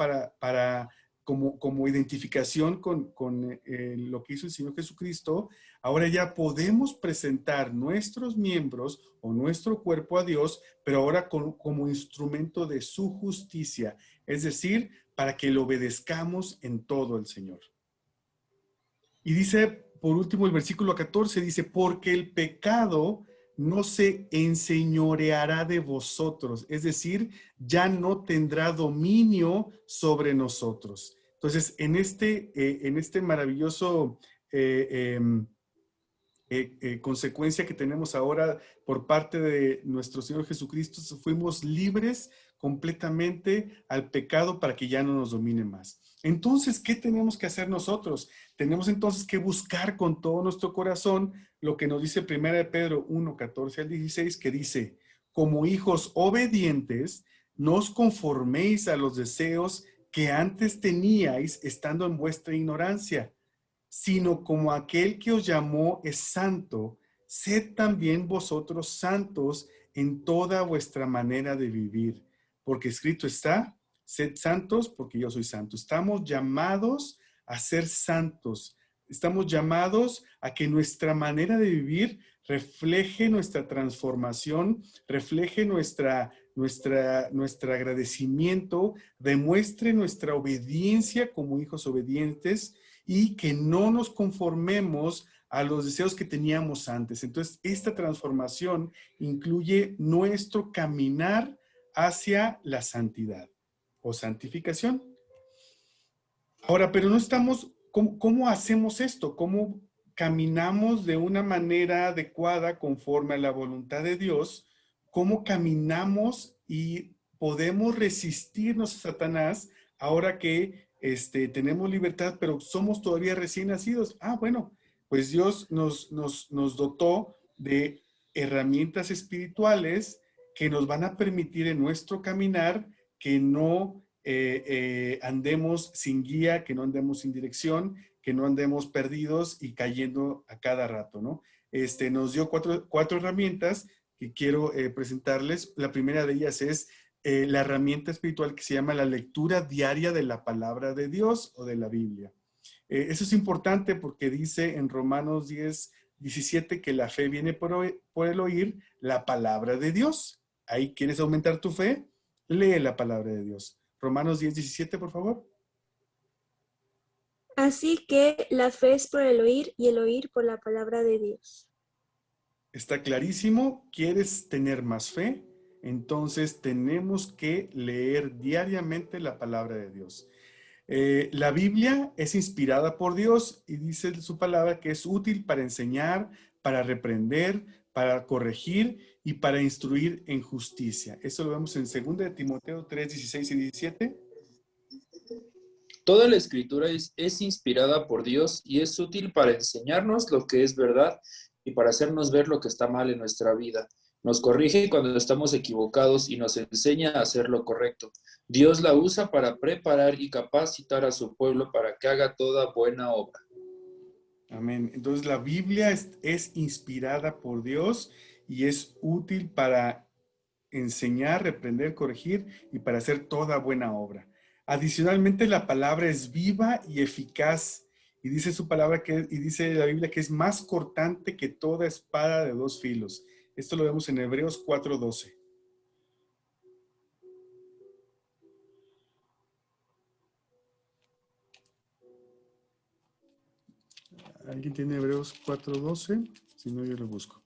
como identificación con lo que hizo el Señor Jesucristo, ahora ya podemos presentar nuestros miembros o nuestro cuerpo a Dios, pero ahora como instrumento de su justicia, es decir, para que lo obedezcamos en todo al Señor. Y dice, por último, el versículo 14, dice, porque el pecado no se enseñoreará de vosotros, es decir, ya no tendrá dominio sobre nosotros. Entonces, en este maravilloso consecuencia que tenemos ahora por parte de nuestro Señor Jesucristo, fuimos libres completamente al pecado para que ya no nos domine más. Entonces, ¿qué tenemos que hacer nosotros? Tenemos entonces que buscar con todo nuestro corazón lo que nos dice 1 de Pedro 1, 14 al 16, que dice, como hijos obedientes, no os conforméis a los deseos que antes teníais estando en vuestra ignorancia, sino como aquel que os llamó es santo, sed también vosotros santos en toda vuestra manera de vivir. Porque escrito está, sed santos porque yo soy santo. Estamos llamados a ser santos. Estamos llamados a que nuestra manera de vivir refleje nuestra transformación, refleje nuestro agradecimiento, demuestre nuestra obediencia como hijos obedientes y que no nos conformemos a los deseos que teníamos antes. Entonces, esta transformación incluye nuestro caminar hacia la santidad o santificación. Ahora, pero no estamos, ¿cómo hacemos esto? ¿Cómo caminamos de una manera adecuada conforme a la voluntad de Dios? ¿Cómo caminamos y podemos resistirnos a Satanás ahora que tenemos libertad, pero somos todavía recién nacidos? Bueno, pues Dios nos dotó de herramientas espirituales que nos van a permitir en nuestro caminar que no andemos sin guía, que no andemos sin dirección, que no andemos perdidos y cayendo a cada rato, ¿no? Nos dio cuatro herramientas que quiero presentarles. La primera de ellas es la herramienta espiritual que se llama la lectura diaria de la palabra de Dios o de la Biblia. Eso es importante porque dice en Romanos 10, 17 que la fe viene por el oír la palabra de Dios. Ahí, ¿quieres aumentar tu fe? Lee la palabra de Dios. Romanos 10, 17, por favor. Así que la fe es por el oír y el oír por la palabra de Dios. Está clarísimo. ¿Quieres tener más fe? Entonces tenemos que leer diariamente la palabra de Dios. La Biblia es inspirada por Dios y dice su palabra que es útil para enseñar, para reprender, para corregir y para instruir en justicia. Eso lo vemos en 2 de Timoteo 3, 16 y 17. Toda la escritura es inspirada por Dios y es útil para enseñarnos lo que es verdad y para hacernos ver lo que está mal en nuestra vida. Nos corrige cuando estamos equivocados y nos enseña a hacer lo correcto. Dios la usa para preparar y capacitar a su pueblo para que haga toda buena obra. Amén. Entonces la Biblia es inspirada por Dios y es útil para enseñar, reprender, corregir y para hacer toda buena obra. Adicionalmente, la palabra es viva y eficaz. Y dice su palabra y dice la Biblia que es más cortante que toda espada de dos filos. Esto lo vemos en Hebreos 4:12. ¿Alguien tiene Hebreos 4:12? Si no, yo lo busco.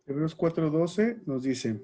Hebreos 4:12 nos dice,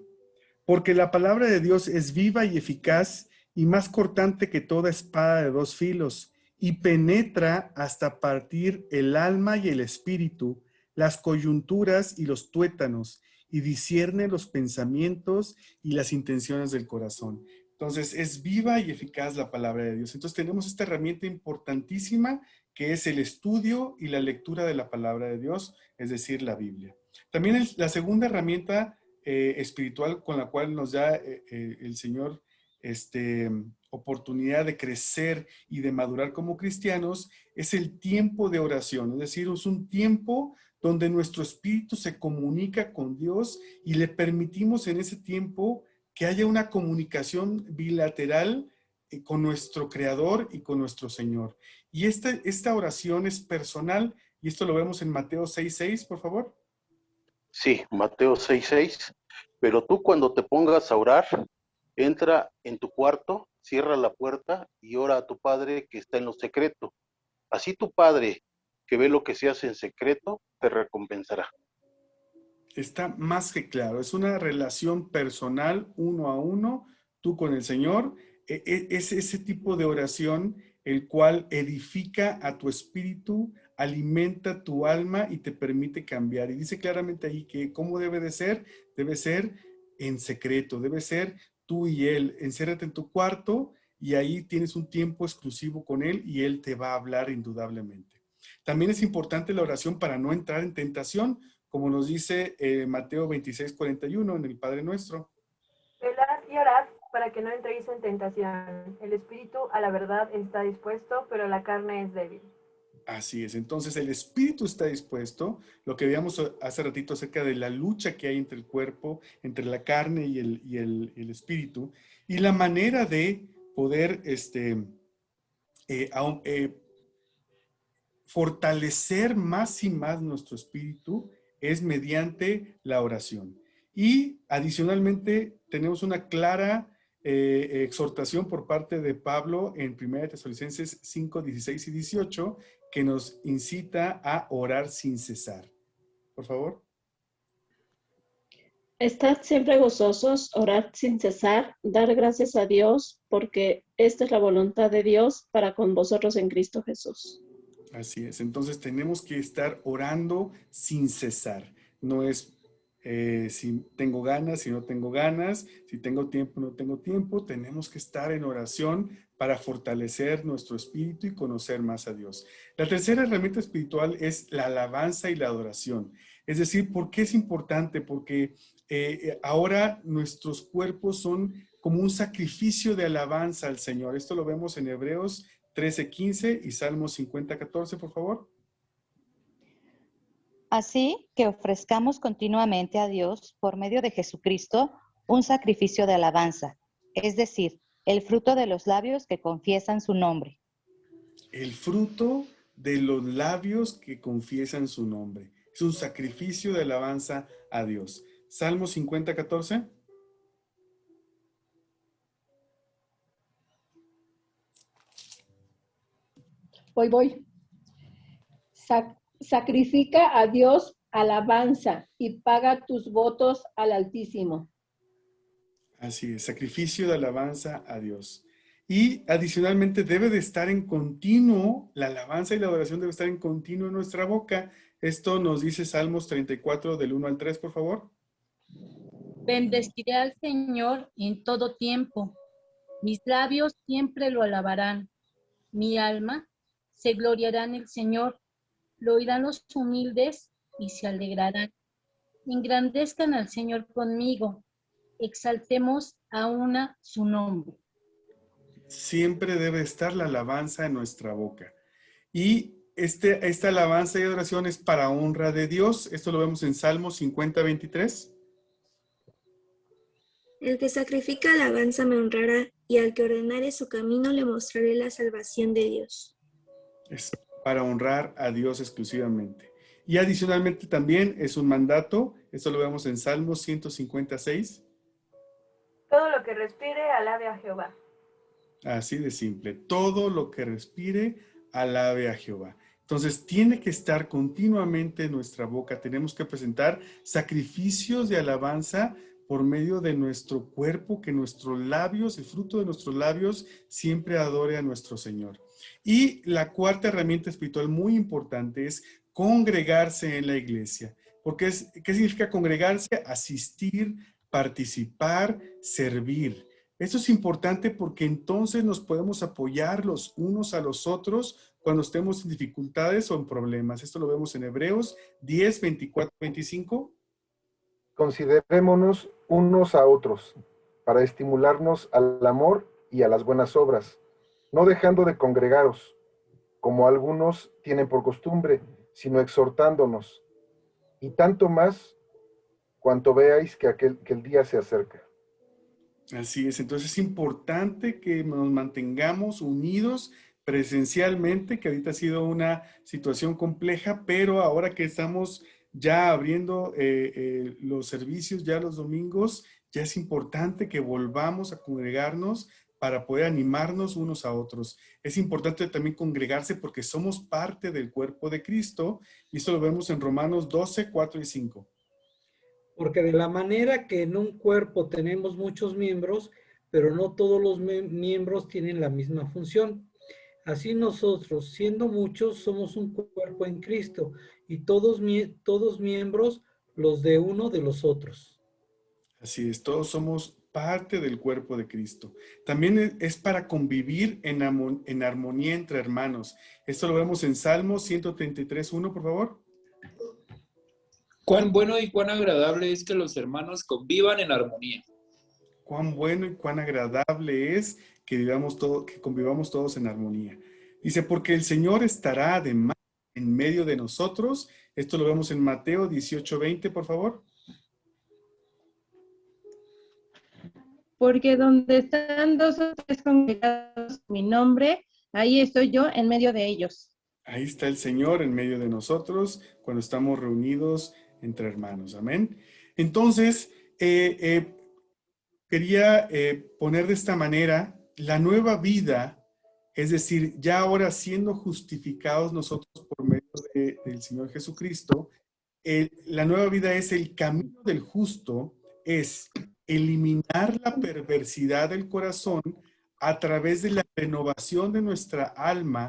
porque la palabra de Dios es viva y eficaz y más cortante que toda espada de dos filos, y penetra hasta partir el alma y el espíritu, las coyunturas y los tuétanos, y discierne los pensamientos y las intenciones del corazón. Entonces, es viva y eficaz la palabra de Dios. Entonces, tenemos esta herramienta importantísima que es el estudio y la lectura de la palabra de Dios, es decir, la Biblia. También la segunda herramienta espiritual con la cual nos da el Señor oportunidad de crecer y de madurar como cristianos, es el tiempo de oración. Es decir, es un tiempo donde nuestro espíritu se comunica con Dios y le permitimos en ese tiempo que haya una comunicación bilateral con nuestro Creador y con nuestro Señor. Y esta oración es personal, y esto lo vemos en Mateo 6:6, por favor. Sí, Mateo 6:6. Pero tú cuando te pongas a orar, entra en tu cuarto, cierra la puerta y ora a tu Padre que está en lo secreto. Así tu Padre, que ve lo que se hace en secreto, te recompensará. Está más que claro, es una relación personal, uno a uno, tú con el Señor. Es ese tipo de oración el cual edifica a tu espíritu, alimenta tu alma y te permite cambiar. Y dice claramente ahí que cómo debe ser en secreto, debe ser tú y Él. Encérrate en tu cuarto y ahí tienes un tiempo exclusivo con Él y Él te va a hablar indudablemente. También es importante la oración para no entrar en tentación, como nos dice Mateo 26:41 en el Padre Nuestro. Velad y orad para que no entréis en tentación. El espíritu a la verdad está dispuesto, pero la carne es débil. Así es. Entonces el espíritu está dispuesto. Lo que veíamos hace ratito acerca de la lucha que hay entre el cuerpo, entre la carne y el espíritu. Y la manera de poder fortalecer más y más nuestro espíritu es mediante la oración. Y adicionalmente tenemos una clara exhortación por parte de Pablo en 1 Tesalonicenses 5:16 y 18 que nos incita a orar sin cesar. Por favor. Estad siempre gozosos, orad sin cesar, dar gracias a Dios, porque esta es la voluntad de Dios para con vosotros en Cristo Jesús. Así es. Entonces tenemos que estar orando sin cesar. No es si tengo ganas, si no tengo ganas, si tengo tiempo, no tengo tiempo. Tenemos que estar en oración para fortalecer nuestro espíritu y conocer más a Dios. La tercera herramienta espiritual es la alabanza y la adoración. Es decir, ¿por qué es importante? Porque ahora nuestros cuerpos son como un sacrificio de alabanza al Señor. Esto lo vemos en Hebreos 13:15 y Salmos 50:14, por favor. Así que ofrezcamos continuamente a Dios, por medio de Jesucristo, un sacrificio de alabanza, es decir, el fruto de los labios que confiesan su nombre. El fruto de los labios que confiesan su nombre. Es un sacrificio de alabanza a Dios. Salmos 50:14. Voy. Sacrifica a Dios alabanza y paga tus votos al Altísimo. Así es, sacrificio de alabanza a Dios. Y adicionalmente debe de estar en continuo, la alabanza y la adoración debe estar en continuo en nuestra boca. Esto nos dice Salmos 34 del 1 al 3, por favor. Bendeciré al Señor en todo tiempo. Mis labios siempre lo alabarán. Mi alma se gloriará en el Señor. Lo oirán los humildes y se alegrarán. Engrandezcan al Señor conmigo. Exaltemos aún su nombre. Siempre debe estar la alabanza en nuestra boca. Y esta alabanza y adoración es para honra de Dios. Esto lo vemos en Salmos 50:23. El que sacrifica alabanza me honrará, y al que ordenare su camino le mostraré la salvación de Dios. Es para honrar a Dios exclusivamente. Y adicionalmente también es un mandato. Esto lo vemos en Salmos 156. Todo lo que respire, alabe a Jehová. Así de simple. Todo lo que respire, alabe a Jehová. Entonces, tiene que estar continuamente en nuestra boca. Tenemos que presentar sacrificios de alabanza por medio de nuestro cuerpo, que nuestros labios, el fruto de nuestros labios, siempre adore a nuestro Señor. Y la cuarta herramienta espiritual muy importante es congregarse en la iglesia. Porque ¿qué significa congregarse? Asistir, participar, servir. Esto es importante porque entonces nos podemos apoyar los unos a los otros cuando estemos en dificultades o en problemas. Esto lo vemos en Hebreos 10, 24, 25. Considerémonos unos a otros para estimularnos al amor y a las buenas obras, no dejando de congregaros, como algunos tienen por costumbre, sino exhortándonos, y tanto más cuanto veáis que el día se acerca. Así es, entonces es importante que nos mantengamos unidos presencialmente, que ahorita ha sido una situación compleja, pero ahora que estamos ya abriendo los servicios ya los domingos, ya es importante que volvamos a congregarnos para poder animarnos unos a otros. Es importante también congregarse porque somos parte del cuerpo de Cristo, y esto lo vemos en Romanos 12, 4 y 5. Porque de la manera que en un cuerpo tenemos muchos miembros, pero no todos los miembros tienen la misma función. Así nosotros, siendo muchos, somos un cuerpo en Cristo, y todos miembros los de uno de los otros. Así es, todos somos parte del cuerpo de Cristo. También es para convivir en armonía entre hermanos. Esto lo vemos en Salmo 133:1, por favor. Cuán bueno y cuán agradable es que los hermanos convivan en armonía. Cuán bueno y cuán agradable es que convivamos todos en armonía. Dice, porque el Señor estará además en medio de nosotros. Esto lo vemos en Mateo 18:20, por favor. Porque donde están 2 o 3 congregados en mi nombre, ahí estoy yo en medio de ellos. Ahí está el Señor en medio de nosotros cuando estamos reunidos entre hermanos. Amén. Entonces, quería poner de esta manera la nueva vida, es decir, ya ahora siendo justificados nosotros por medio del Señor Jesucristo, la nueva vida es el camino del justo, es eliminar la perversidad del corazón a través de la renovación de nuestra alma,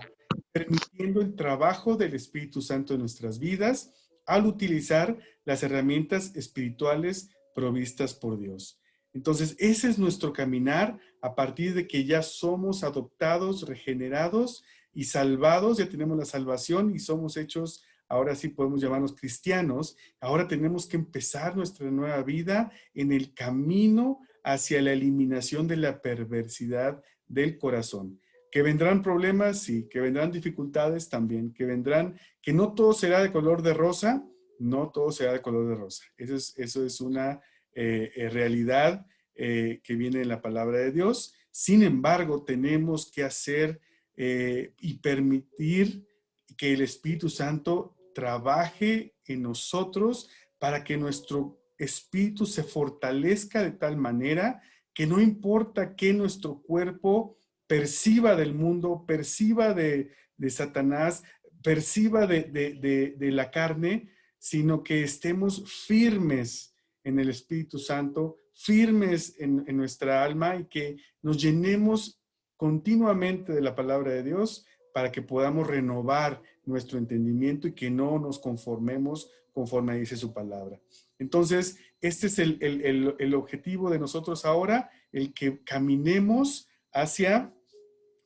permitiendo el trabajo del Espíritu Santo en nuestras vidas al utilizar las herramientas espirituales provistas por Dios. Entonces, ese es nuestro caminar a partir de que ya somos adoptados, regenerados y salvados. Ya tenemos la salvación y somos hechos, ahora sí podemos llamarnos cristianos. Ahora tenemos que empezar nuestra nueva vida en el camino hacia la eliminación de la perversidad del corazón. Que vendrán problemas, sí, que vendrán dificultades también, que no todo será de color de rosa, no todo será de color de rosa. Eso es una realidad que viene en la palabra de Dios. Sin embargo, tenemos que hacer y permitir que el Espíritu Santo trabaje en nosotros para que nuestro espíritu se fortalezca de tal manera que no importa que nuestro cuerpo perciba del mundo, perciba de Satanás, perciba de la carne, sino que estemos firmes en el Espíritu Santo, firmes en nuestra alma, y que nos llenemos continuamente de la palabra de Dios para que podamos renovar nuestro entendimiento y que no nos conformemos conforme dice su palabra. Entonces, este es el objetivo de nosotros ahora, el que caminemos hacia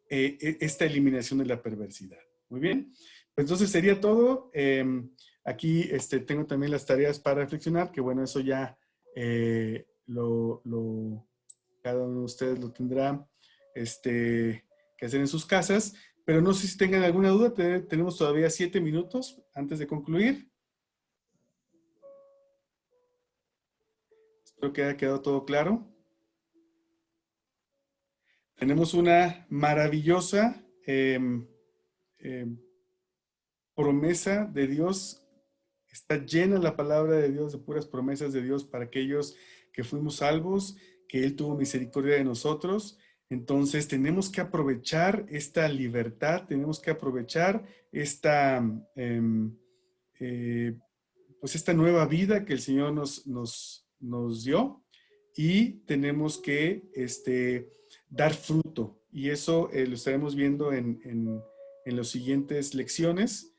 esta eliminación de la perversidad. Muy bien, pues entonces sería todo. Aquí tengo también las tareas para reflexionar, que bueno, eso ya cada uno de ustedes lo tendrá que hacer en sus casas, pero no sé si tengan alguna duda. Tenemos todavía 7 minutos antes de concluir. Espero que haya quedado todo claro. Tenemos una maravillosa promesa de Dios. Está llena la palabra de Dios de puras promesas de Dios para aquellos que fuimos salvos, que Él tuvo misericordia de nosotros. Entonces tenemos que aprovechar esta libertad, tenemos que aprovechar esta nueva vida que el Señor nos dio, y tenemos que dar fruto, y eso lo estaremos viendo en las siguientes lecciones.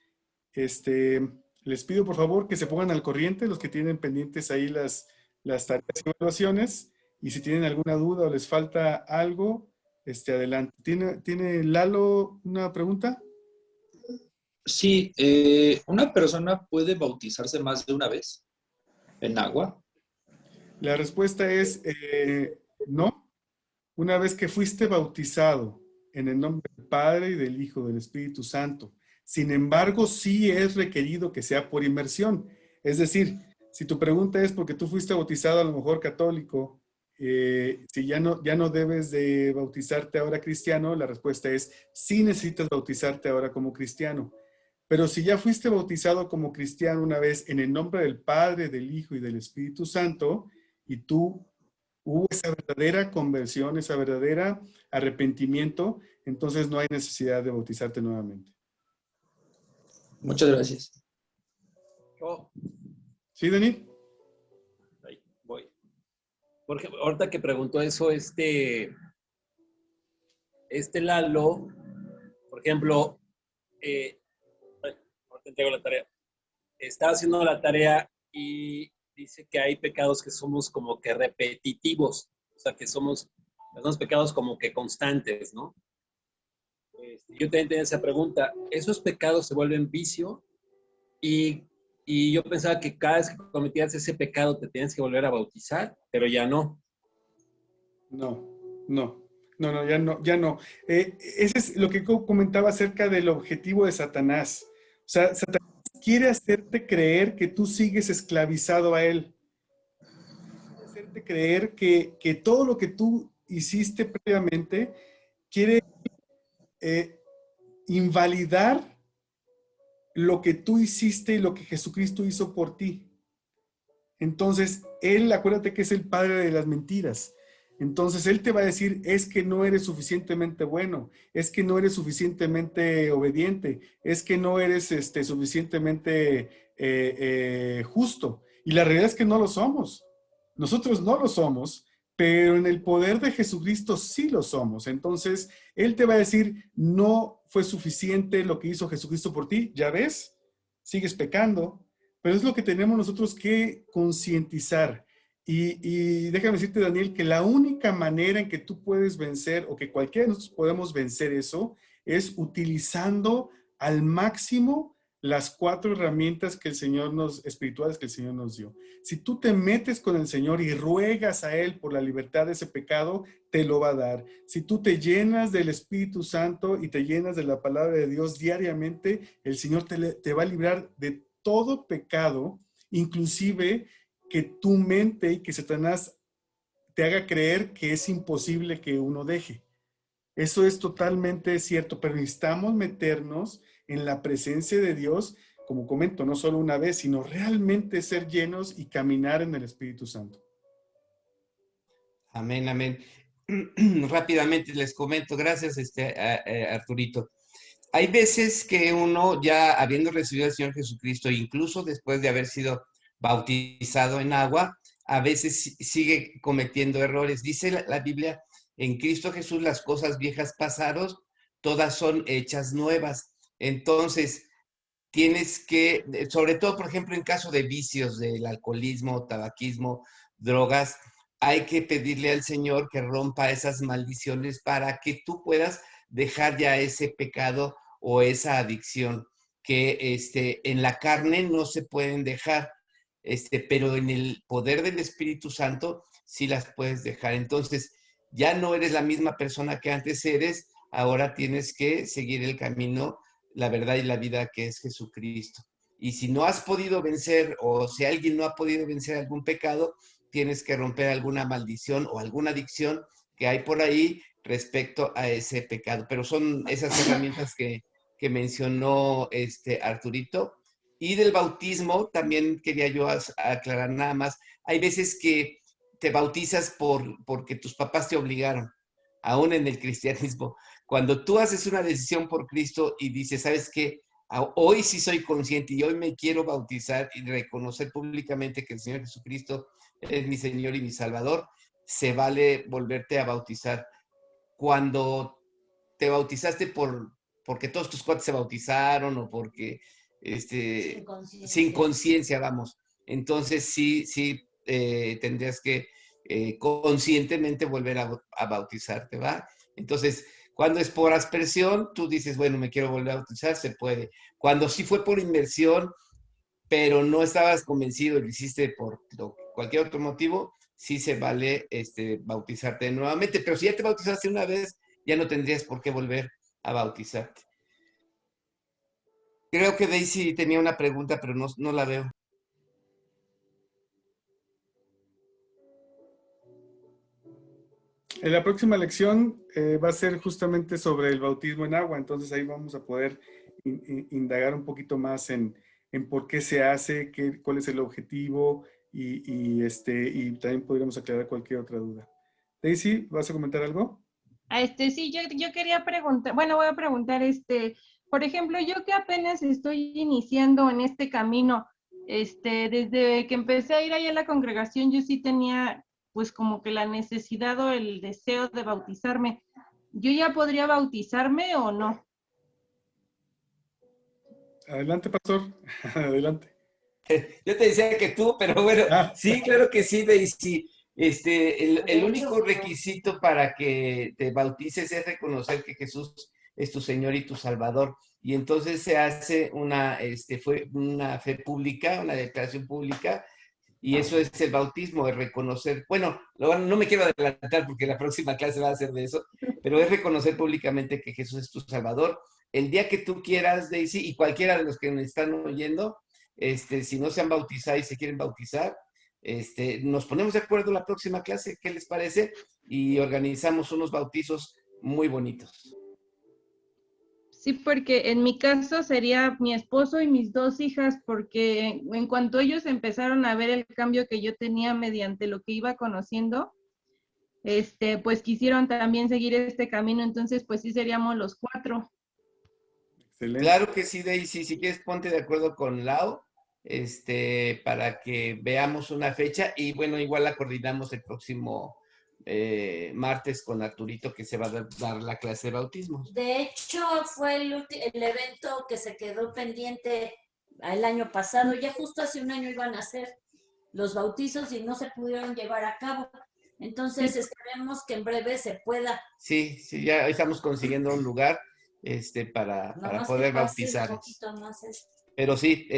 Les pido por favor que se pongan al corriente los que tienen pendientes ahí las tareas y evaluaciones, y si tienen alguna duda o les falta algo, adelante. ¿Tiene Lalo una pregunta? Sí, ¿una persona puede bautizarse más de una vez en agua? La respuesta es no. una vez que fuiste bautizado en el nombre del Padre y del Hijo y del Espíritu Santo. Sin embargo, sí es requerido que sea por inmersión. Es decir, si tu pregunta es porque tú fuiste bautizado a lo mejor católico, si ya no debes de bautizarte ahora cristiano, la respuesta es sí necesitas bautizarte ahora como cristiano. Pero si ya fuiste bautizado como cristiano una vez en el nombre del Padre, del Hijo y del Espíritu Santo, y tú hubo esa verdadera conversión, esa verdadera arrepentimiento, entonces no hay necesidad de bautizarte nuevamente. Muchas gracias. ¿Sí, Dani? Ahí voy. Por ejemplo, ahorita que preguntó eso, Lalo, por ejemplo, ahorita entrego la tarea. Estaba haciendo la tarea y dice que hay pecados que somos como que repetitivos, o sea, que somos pecados como que constantes, ¿no? Yo también tenía esa pregunta. ¿Esos pecados se vuelven vicio? Y yo pensaba que cada vez que cometías ese pecado te tienes que volver a bautizar, pero ya no. No, ya no. Ese es lo que comentaba acerca del objetivo de Satanás. O sea, Satanás quiere hacerte creer que tú sigues esclavizado a él. Quiere hacerte creer que todo lo que tú hiciste previamente quiere invalidar lo que tú hiciste y lo que Jesucristo hizo por ti. Entonces, él, acuérdate que es el padre de las mentiras. Entonces, él te va a decir, es que no eres suficientemente bueno, es que no eres suficientemente obediente, es que no eres suficientemente justo. Y la realidad es que no lo somos. Nosotros no lo somos, pero en el poder de Jesucristo sí lo somos. Entonces, él te va a decir, no fue suficiente lo que hizo Jesucristo por ti, ya ves, sigues pecando, pero es lo que tenemos nosotros que concientizar. Y déjame decirte, Daniel, que la única manera en que tú puedes vencer, o que cualquiera de nosotros podemos vencer eso, es utilizando al máximo las 4 herramientas que espirituales que el Señor nos dio. Si tú te metes con el Señor y ruegas a Él por la libertad de ese pecado, te lo va a dar. Si tú te llenas del Espíritu Santo y te llenas de la palabra de Dios diariamente, el Señor te va a librar de todo pecado, inclusive que tu mente y que Satanás te haga creer que es imposible que uno deje. Eso es totalmente cierto, pero necesitamos meternos en la presencia de Dios, como comento, no solo una vez, sino realmente ser llenos y caminar en el Espíritu Santo. Amén, amén. Rápidamente les comento, gracias Arturito. Hay veces que uno ya habiendo recibido al Señor Jesucristo, incluso después de haber sido bautizado en agua, a veces sigue cometiendo errores. Dice la Biblia, en Cristo Jesús las cosas viejas pasaron, todas son hechas nuevas. Entonces, tienes que, sobre todo, por ejemplo, en caso de vicios, del alcoholismo, tabaquismo, drogas, hay que pedirle al Señor que rompa esas maldiciones para que tú puedas dejar ya ese pecado o esa adicción que en la carne no se pueden dejar, pero en el poder del Espíritu Santo sí las puedes dejar. Entonces, ya no eres la misma persona que antes eres, ahora tienes que seguir el camino, la verdad y la vida que es Jesucristo. Y si no has podido vencer, o si alguien no ha podido vencer algún pecado, tienes que romper alguna maldición o alguna adicción que hay por ahí respecto a ese pecado. Pero son esas herramientas que mencionó Arturito. Y del bautismo también quería yo aclarar nada más. Hay veces que te bautizas porque tus papás te obligaron, aún en el cristianismo. Cuando tú haces una decisión por Cristo y dices, ¿sabes qué? Hoy sí soy consciente y hoy me quiero bautizar y reconocer públicamente que el Señor Jesucristo es mi Señor y mi Salvador, se vale volverte a bautizar. Cuando te bautizaste porque todos tus cuates se bautizaron o porque sin conciencia, vamos. Entonces sí tendrías que conscientemente volver a bautizarte, ¿va? Entonces, cuando es por aspersión, tú dices, bueno, me quiero volver a bautizar, se puede. Cuando sí fue por inmersión, pero no estabas convencido y lo hiciste por cualquier otro motivo, sí se vale bautizarte nuevamente. Pero si ya te bautizaste una vez, ya no tendrías por qué volver a bautizarte. Creo que Daisy tenía una pregunta, pero no la veo. En la próxima lección va a ser justamente sobre el bautismo en agua, entonces ahí vamos a poder indagar un poquito más en por qué se hace, cuál es el objetivo y también podríamos aclarar cualquier otra duda. Daisy, ¿vas a comentar algo? Sí, yo quería preguntar, bueno, voy a preguntar, por ejemplo, yo que apenas estoy iniciando en este camino, desde que empecé a ir ahí a la congregación, yo sí tenía pues como que la necesidad o el deseo de bautizarme. ¿Yo ya podría bautizarme o no? Adelante, pastor. Adelante. Yo te decía que tú, pero bueno, sí, claro que sí, Daisy. El único requisito para que te bautices es reconocer que Jesús es tu Señor y tu Salvador. Y entonces se hace una fe pública, una declaración pública, y eso es el bautismo, es reconocer, bueno, no me quiero adelantar porque la próxima clase va a ser de eso, pero es reconocer públicamente que Jesús es tu Salvador. El día que tú quieras, Daisy, y cualquiera de los que me están oyendo, si no se han bautizado y se quieren bautizar, nos ponemos de acuerdo en la próxima clase, ¿qué les parece? Y organizamos unos bautizos muy bonitos. Sí, porque en mi caso sería mi esposo y mis 2 hijas, porque en cuanto ellos empezaron a ver el cambio que yo tenía mediante lo que iba conociendo, pues quisieron también seguir este camino, entonces pues sí seríamos los 4. Excelente. Claro que sí, Daisy, si quieres ponte de acuerdo con Lau, para que veamos una fecha y bueno, igual la coordinamos el próximo martes con Arturito, que se va a dar la clase de bautismo. De hecho, fue el evento que se quedó pendiente el año pasado. Ya justo hace un año iban a hacer los bautizos y no se pudieron llevar a cabo. Entonces, esperemos que en breve se pueda. Sí, ya estamos consiguiendo un lugar para poder bautizar. Pero sí,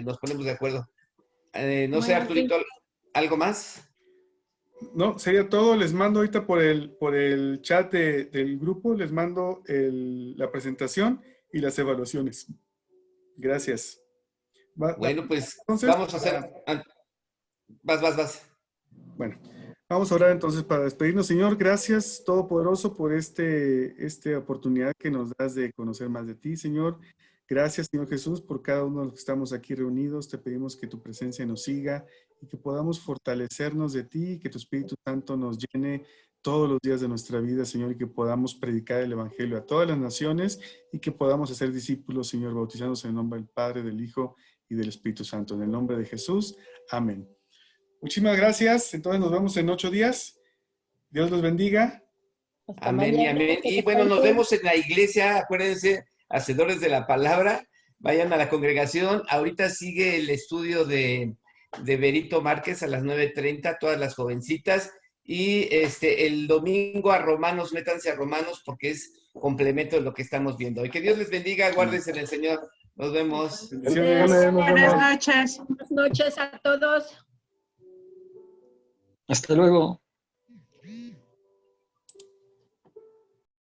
nos ponemos de acuerdo. No sé, Arturito, ¿algo más? No, sería todo. Les mando ahorita por el chat del grupo, les mando la presentación y las evaluaciones. Gracias. Bueno, pues entonces, vamos a hacer... Vas. Bueno, vamos a orar entonces para despedirnos. Señor, gracias Todopoderoso por esta oportunidad que nos das de conocer más de ti, Señor. Gracias, Señor Jesús, por cada uno de los que estamos aquí reunidos. Te pedimos que tu presencia nos siga y que podamos fortalecernos de ti y que tu Espíritu Santo nos llene todos los días de nuestra vida, Señor, y que podamos predicar el Evangelio a todas las naciones y que podamos hacer discípulos, Señor, bautizándose en el nombre del Padre, del Hijo y del Espíritu Santo. En el nombre de Jesús. Amén. Muchísimas gracias. Entonces nos vemos en 8 días. Dios los bendiga. Amén y amén. Y bueno, nos vemos en la iglesia. Acuérdense, hacedores de la palabra, vayan a la congregación. Ahorita sigue el estudio de Berito Márquez a las 9:30, todas las jovencitas. Y el domingo a Romanos, métanse a Romanos porque es complemento de lo que estamos viendo. Y que Dios les bendiga, guárdense en el Señor. Nos vemos. Buenas noches. Buenas noches a todos. Hasta luego.